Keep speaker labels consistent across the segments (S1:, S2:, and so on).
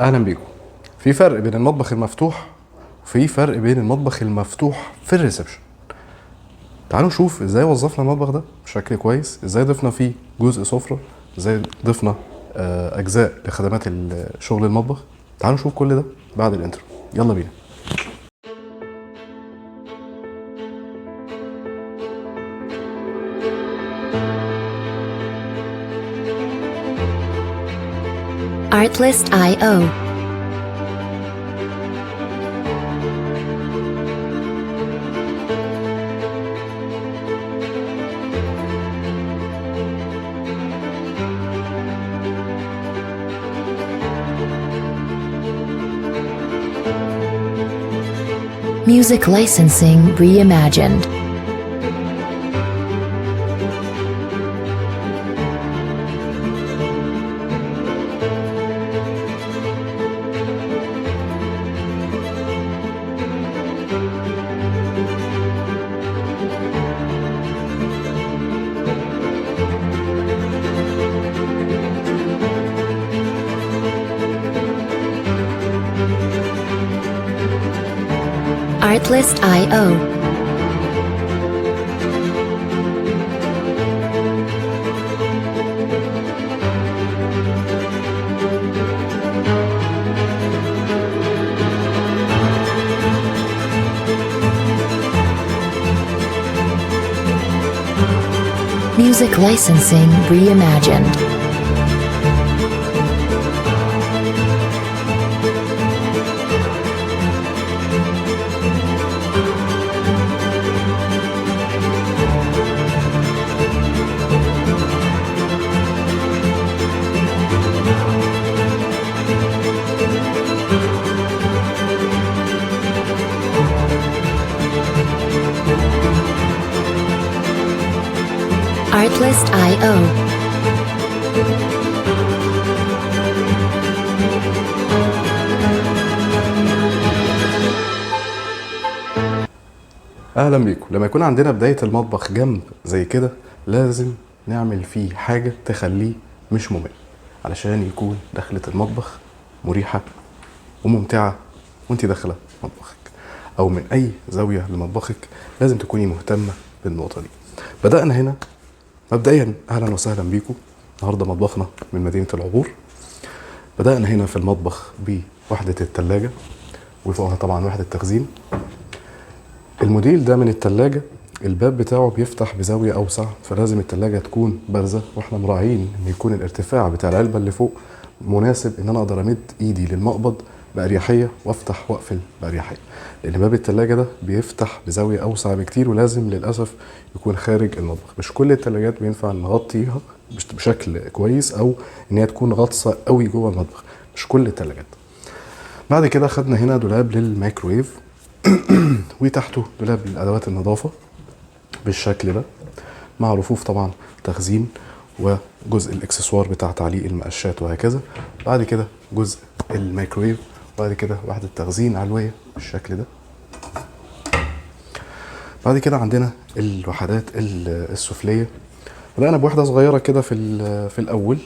S1: اهلا بيكم. في فرق بين المطبخ المفتوح وفي فرق بين المطبخ المفتوح في الريسبشن. تعالوا نشوف ازاي وظفنا المطبخ ده بشكل كويس، ازاي ضفنا فيه جزء سفرة، ازاي ضفنا اجزاء لخدمات شغل المطبخ. تعالوا نشوف كل ده بعد الانترو، يلا بينا.
S2: Artlist.io. Music licensing reimagined. Artlist.io. Music licensing reimagined. Artlist.io.
S1: اهلا بيكم. لما يكون عندنا بداية المطبخ جنب زي كده لازم نعمل فيه حاجة تخليه مش ممل، علشان يكون دخلة المطبخ مريحة وممتعة وانت داخلة مطبخك او من اي زاوية لمطبخك. لازم تكوني مهتمة بالنقطة دي. بدأنا هنا مبدئيا اهلا وسهلا بيكم. النهارده مطبخنا من مدينة العبور. بدأنا هنا في المطبخ بوحدة التلاجة وفوقها طبعا وحدة تخزين. الموديل ده من التلاجة الباب بتاعه بيفتح بزاوية اوسع، فلازم التلاجة تكون بارزة، واحنا مراعين ان يكون الارتفاع بتاع العلبة اللي فوق مناسب ان انا اقدر امد ايدي للمقبض بأريحية وافتح واقفل بأريحية، لان باب التلاجة ده بيفتح بزاوية اوسع بكتير ولازم للأسف يكون خارج المطبخ. مش كل التلاجات بينفع نغطيها بشكل كويس او ان هي تكون غطسة قوي جوه المطبخ، مش كل التلاجات. بعد كده خدنا هنا دولاب للميكرويف وتحته دولاب لأدوات النظافة بالشكل ده، مع رفوف طبعا تخزين وجزء الاكسسوار بتاع تعليق المقشات وهكذا. بعد كده جزء الميكرويف، بعد كده وحدة تخزين علوية بالشكل ده. بعد كده عندنا الوحدات السفلية. بدأنا بوحدة صغيرة كده في الأول،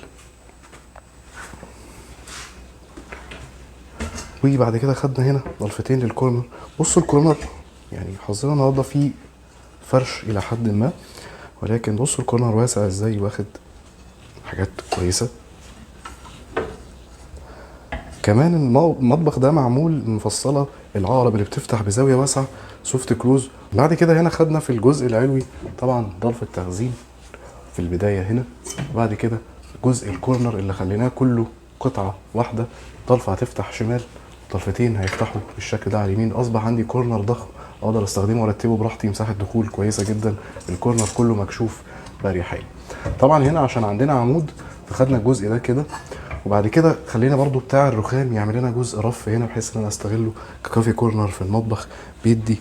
S1: وبعد كده خدنا هنا ضلفتين للكورنر. بصوا الكورنر يعني حظنا النهارده فيه فرش إلى حد ما، ولكن بصوا الكورنر واسع ازاي، واخد حاجات كويسة. كمان المطبخ ده معمول مفصلة العقرب اللي بتفتح بزاوية واسعة سوفت كلوز. بعد كده هنا خدنا في الجزء العلوي طبعا ضلف التخزين في البداية هنا، وبعد كده جزء الكورنر اللي خليناه كله قطعة واحدة. ضلفة هتفتح شمال، ضلفتين هيفتحوا بالشكل ده على اليمين. اصبح عندي كورنر ضخم اقدر استخدمه وارتبه براحتي، مساحة دخول كويسة جدا، الكورنر كله مكشوف بأريحية. طبعا هنا عشان عندنا عمود فخدنا الجزء ده كده، وبعد كده خلينا برضو بتاع الرخام يعمل لنا جزء رف هنا بحيث ان انا استغله ككافي كورنر في المطبخ. بيدي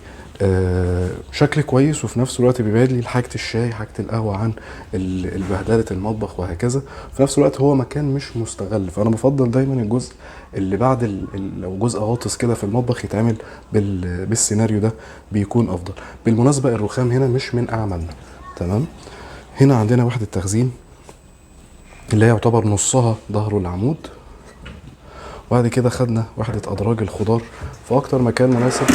S1: شكل كويس وفي نفس الوقت بيبعد لي حاجه الشاي حاجه القهوه عن البهدله المطبخ وهكذا. في نفس الوقت هو مكان مش مستغل، فانا بفضل دايما الجزء اللي بعد لو جزء غاطس كده في المطبخ يتعمل بالسيناريو ده بيكون افضل. بالمناسبه الرخام هنا مش من اعمالنا، تمام. هنا عندنا وحده تخزين اللي هي يعتبر نصها ظهره العمود، وبعد كده خدنا وحدة ادراج الخضار في اكتر مكان مناسب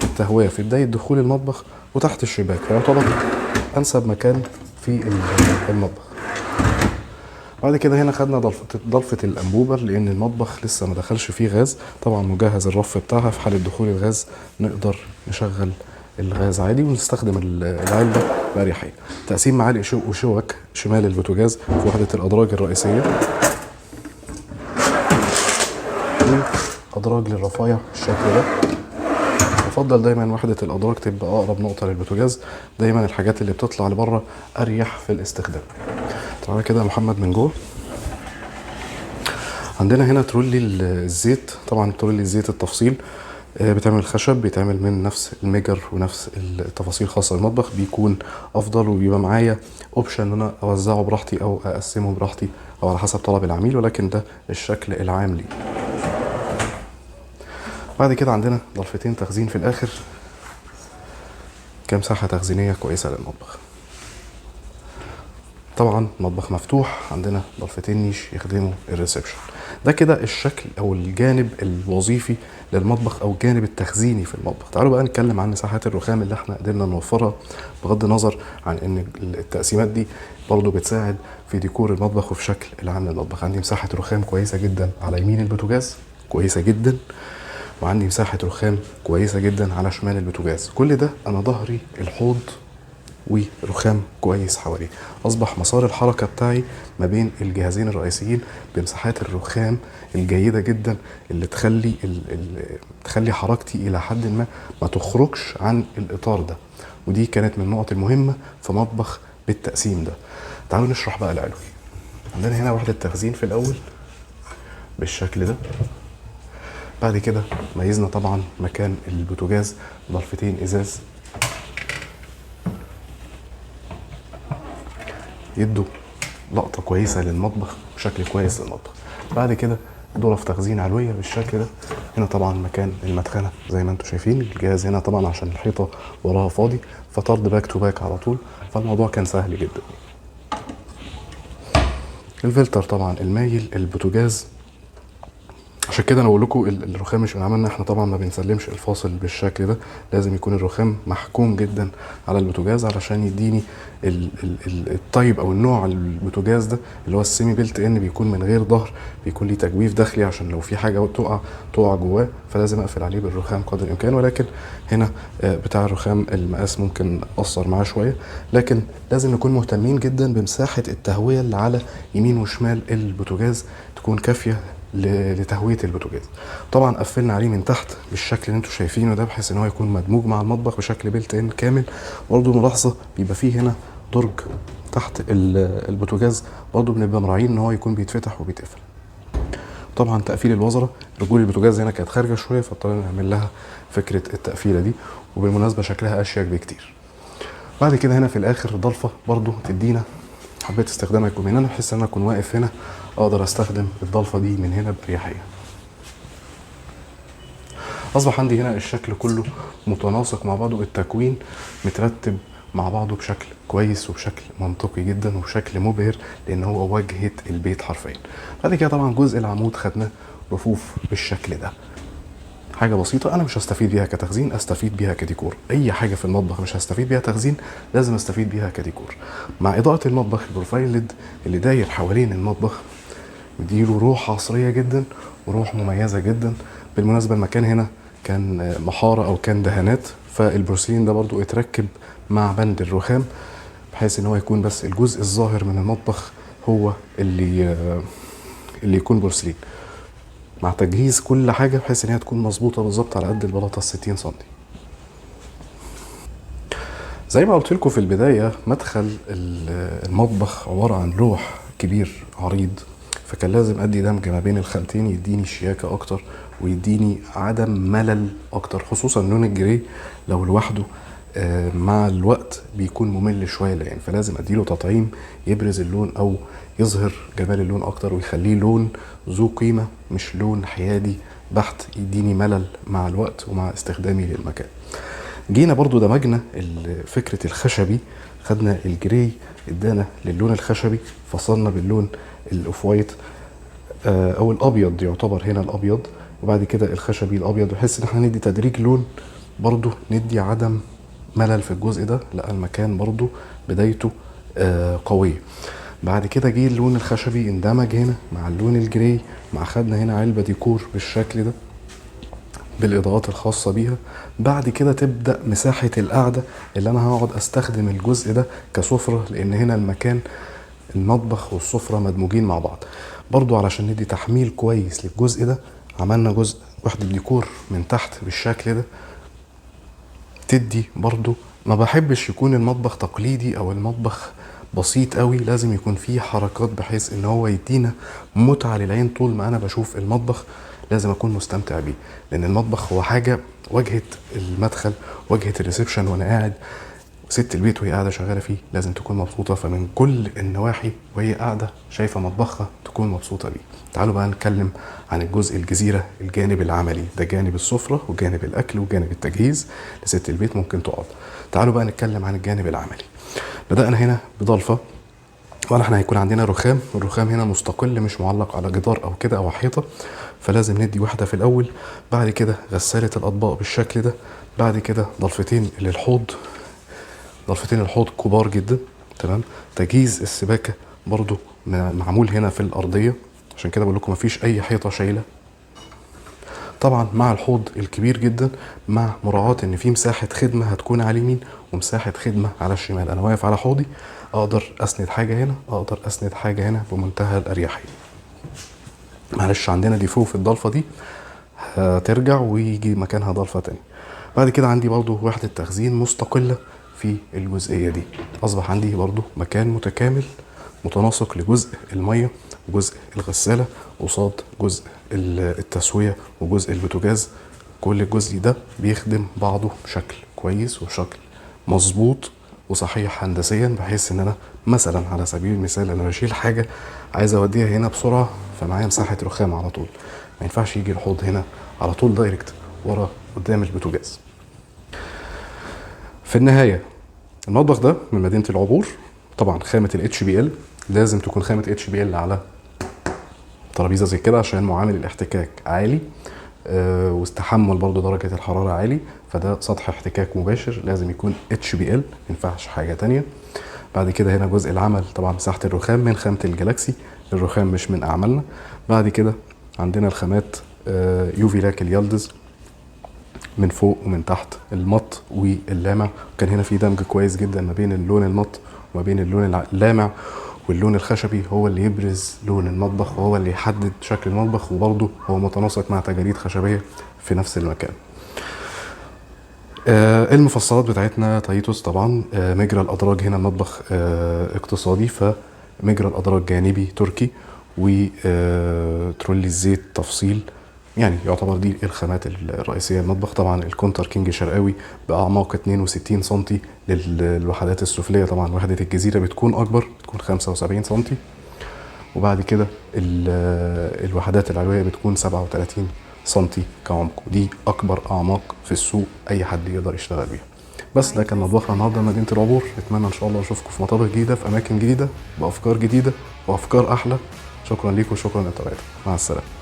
S1: التهوية في بداية دخول المطبخ وتحت الشباك، فيعتبر انسب مكان في المطبخ. بعد كده هنا خدنا ضلفة الانبوبة لان المطبخ لسه ما دخلش فيه غاز، طبعا مجهز الرف بتاعها في حالة دخول الغاز نقدر نشغل الغاز عادي ونستخدم العلبة بأريحية. تقسيم معالق وشوك شمال البوتاجاز في وحدة الادراج الرئيسية، ادراج للرفايع بالشكل ده. يفضل دايما وحدة الادراج تبقى اقرب نقطة للبوتاجاز، دايما الحاجات اللي بتطلع لبره اريح في الاستخدام. تعالى كده يا محمد من جوه. عندنا هنا ترولي الزيت، طبعا ترولي الزيت التفصيل بتعمل خشب، بيتعمل من نفس الميجر ونفس التفاصيل خاصه بالمطبخ، بيكون افضل وبيبقى معايا اوبشن ان انا اوزعه براحتي او اقسمه براحتي او على حسب طلب العميل، ولكن ده الشكل العام ليه. بعد كده عندنا ضلفتين تخزين في الاخر كمساحه تخزينيه كويسه للمطبخ. طبعا مطبخ مفتوح، عندنا ضلفتين نيش يخدموا الريسبشن. ده كده الشكل او الجانب الوظيفي للمطبخ او الجانب التخزيني في المطبخ. تعالوا بقى نتكلم عن مساحات الرخام اللي احنا قدرنا نوفرها، بغض النظر عن ان التقسيمات دي برضو بتساعد في ديكور المطبخ وفي شكل العام للمطبخ. عندي مساحة رخام كويسة جدا على يمين البوتاجاز كويسة جدا، وعندي مساحة رخام كويسة جدا على شمال البوتاجاز. كل ده انا ظهري الحوض ورخام كويس حواليه. اصبح مسار الحركه بتاعي ما بين الجهازين الرئيسيين بمساحات الرخام الجيده جدا اللي تخلي حركتي الى حد ما تخرجش عن الاطار ده، ودي كانت من النقط المهمه في مطبخ بالتقسيم ده. تعالوا نشرح بقى العلوي. عندنا هنا وحده تخزين في الاول بالشكل ده. بعد كده ميزنا طبعا مكان البوتاجاز ضلفتين ازاز يدوا لقطة كويسة للمطبخ بشكل كويس للمطبخ. بعد كده ظرف تخزين علوية بالشكل ده. هنا طبعا مكان المدخنة زي ما انتم شايفين، الجهاز هنا طبعا عشان الحيطة وراها فاضي فطرد باك تو باك على طول، فالموضوع كان سهل جدا. الفلتر طبعا المايل البوتاجاز، عشان كده انا بقول لكم الرخام مش من عملنا احنا، طبعا ما بنسلمش الفاصل بالشكل ده، لازم يكون الرخام محكوم جدا على البوتاجاز علشان يديني الطيب او النوع البوتاجاز ده اللي هو السيمي بيلت ان، بيكون من غير ظهر، بيكون ليه تجويف داخلي عشان لو في حاجه تقع جواه، فلازم اقفل عليه بالرخام قدر الامكان. ولكن هنا بتاع الرخام المقاس ممكن اثر معاه شويه، لكن لازم نكون مهتمين جدا بمساحه التهويه اللي على يمين وشمال البوتاجاز تكون كافيه لتهويه البوتاجاز. طبعا قفلنا عليه من تحت بالشكل اللي انتم شايفينه ده بحيث ان هو يكون مدموج مع المطبخ بشكل بيلت ان كامل. برضه ملاحظه بيبقى فيه هنا درج تحت البوتاجاز، برضه بنبقى مراعيين ان هو يكون بيتفتح وبيتقفل. طبعا تقفيل الوزره، رجول البوتاجاز هنا كانت خارجه شويه فاضطرينا نعمل لها فكره التقفيله دي، وبالمناسبه شكلها اشيك بكتير. بعد كده هنا في الاخر ضلفه برضه تدينا حبيت استخدامها يكون من هنا بحيث ان انا اكون واقف هنا اقدر استخدم الضلفه دي من هنا باريحيه. اصبح عندي هنا الشكل كله متناسق مع بعضه، التكوين مترتب مع بعضه بشكل كويس وبشكل منطقي جدا وبشكل مبهر لان هو واجهه البيت حرفيا. بعد كده طبعا جزء العمود خدناه رفوف بالشكل ده، حاجه بسيطه انا مش هستفيد بيها كتخزين، استفيد بيها كديكور. اي حاجه في المطبخ مش هستفيد بيها تخزين لازم استفيد بيها كديكور. مع اضاءه المطبخ البروفايل ليد اللي داير حوالين المطبخ مديله روح عصريه جدا وروح مميزه جدا. بالمناسبه المكان هنا كان محاره او كان دهانات، فالبروسلين ده برضو اتركب مع بند الرخام بحيث ان هو يكون بس الجزء الظاهر من المطبخ هو اللي يكون بورسلين، مع تجهيز كل حاجه بحيث ان هي تكون مظبوطه بالظبط على قد البلاطه 60 سم. زي ما قلت لكم في البدايه مدخل المطبخ عباره عن لوح كبير عريض، فكان لازم ادي دمج ما بين الخامتين يديني شياكه اكتر ويديني عدم ملل اكتر، خصوصا لون الجري لو لوحده مع الوقت بيكون ممل شويه للعين، فلازم اديله تطعيم يبرز اللون او يظهر جمال اللون اكتر ويخليه لون ذو قيمه مش لون حيادي بحت يديني ملل مع الوقت ومع استخدامي للمكان. جينا برضو دمجنا فكره الخشبي، خدنا الجري ادانا للون الخشبي، فصلنا باللون الاوف وايت او الابيض يعتبر هنا الابيض، وبعد كده الخشبي الابيض، بحيث ان احنا ندي تدريج لون برضو، ندي عدم ملل في الجزء ده. لا المكان برضو بدايته قوية. بعد كده جه اللون الخشبي اندمج هنا مع اللون الجراي، مع خدنا هنا علبة ديكور بالشكل ده بالاضاءات الخاصة بيها. بعد كده تبدأ مساحة القعدة اللي انا هقعد استخدم الجزء ده كسفرة، لان هنا المكان المطبخ والسفرة مدموجين مع بعض. برضو علشان ندي تحميل كويس للجزء ده عملنا جزء وحدة ديكور من تحت بالشكل ده، تدي برضو. ما بحبش يكون المطبخ تقليدي او المطبخ بسيط قوي، لازم يكون فيه حركات بحيث ان هو يدينا متعة للعين. طول ما انا بشوف المطبخ لازم اكون مستمتع بيه، لان المطبخ هو حاجة واجهة المدخل، واجهة الريسبشن، وانا قاعد ست البيت وهي قاعدة شغالة فيه لازم تكون مبسوطة. فمن كل النواحي وهي قاعدة شايفة مطبخها تكون مبسوطة بيه. تعالوا بقى نتكلم عن الجزء الجزيرة، الجانب العملي ده، جانب السفرة وجانب الأكل وجانب التجهيز لست البيت ممكن تقعد. تعالوا بقى نتكلم عن الجانب العملي. بدأنا هنا بضلفة، وانا احنا هيكون عندنا رخام. الرخام هنا مستقل مش معلق على جدار او كده او حيطة، فلازم ندي واحدة في الأول. بعد كده غسالة الأطباق بالشكل ده. بعد كده ضلفتين للحوض، ضلفتين الحوض كبار جدا. تمام. تجهيز السباكة برضو معمول هنا في الأرضية، عشان كده بقول لكم مفيش أي حيطة شايلة. طبعا مع الحوض الكبير جدا، مع مراعاة ان في مساحة خدمة هتكون على اليمين ومساحة خدمة على الشمال. انا واقف على حوضي اقدر اسند حاجة هنا، اقدر اسند حاجة هنا بمنتهى الاريحية. معلش عندنا ديفو في الضلفة دي هترجع ويجي مكانها ضلفة تاني. بعد كده عندي برضو وحدة تخزين مستقلة في الجزئية دي. اصبح عندي برضو مكان متكامل متناسق لجزء المية وجزء الغسالة قصاد جزء التسوية وجزء البوتاجاز. كل الجزء ده بيخدم بعضه بشكل كويس وبشكل مظبوط وصحيح هندسيا، بحيث ان انا مثلا على سبيل المثال انا بشيل حاجة عايز اوديها هنا بسرعة، فمعايا مساحة رخام على طول. ما ينفعش يجي الحوض هنا على طول دايركت ورا قدام البوتاجاز. في النهاية المطبخ ده من مدينة العبور. طبعا خامة ال HBL لازم تكون خامة HBL على ترابيزة زي كده، عشان معامل الاحتكاك عالي واستحمل برضو درجة الحرارة عالي، فده سطح احتكاك مباشر لازم يكون HBL، مينفعش حاجة تانية. بعد كده هنا جزء العمل طبعا مساحة الرخام من خامة الجالاكسي، الرخام مش من أعمالنا. بعد كده عندنا الخامات يوفي لاك اليالدز من فوق ومن تحت، المط واللامع. كان هنا في دمج كويس جدا ما بين اللون المط وما بين اللون اللامع، واللون الخشبي هو اللي يبرز لون المطبخ وهو اللي يحدد شكل المطبخ، وبرضه هو متناسق مع تجاريد خشبية في نفس المكان. المفصلات بتاعتنا تايتوس طبعا. مجرى الأدراج هنا المطبخ اقتصادي، فمجرى الأدراج جانبي تركي، وترولي الزيت تفصيل. يعني يعتبر دي الخامات الرئيسية المطبخ. طبعا الكونتر كينج شرقاوي بأعماق 62 سنتي للوحدات السفلية. طبعا وحدة الجزيرة بتكون أكبر، بتكون 75 سنتي، وبعد كده الوحدات العلوية بتكون 37 سنتي كعمق. دي أكبر أعماق في السوق أي حد يقدر يشتغل بيها. بس ده كان مطبخنا النهارده مدينة العبور. اتمنى ان شاء الله اشوفكم في مطابخ جديدة في اماكن جديدة بافكار جديدة وافكار احلى. شكرا ليكم وشكرا للتابعتكم. مع السلامة.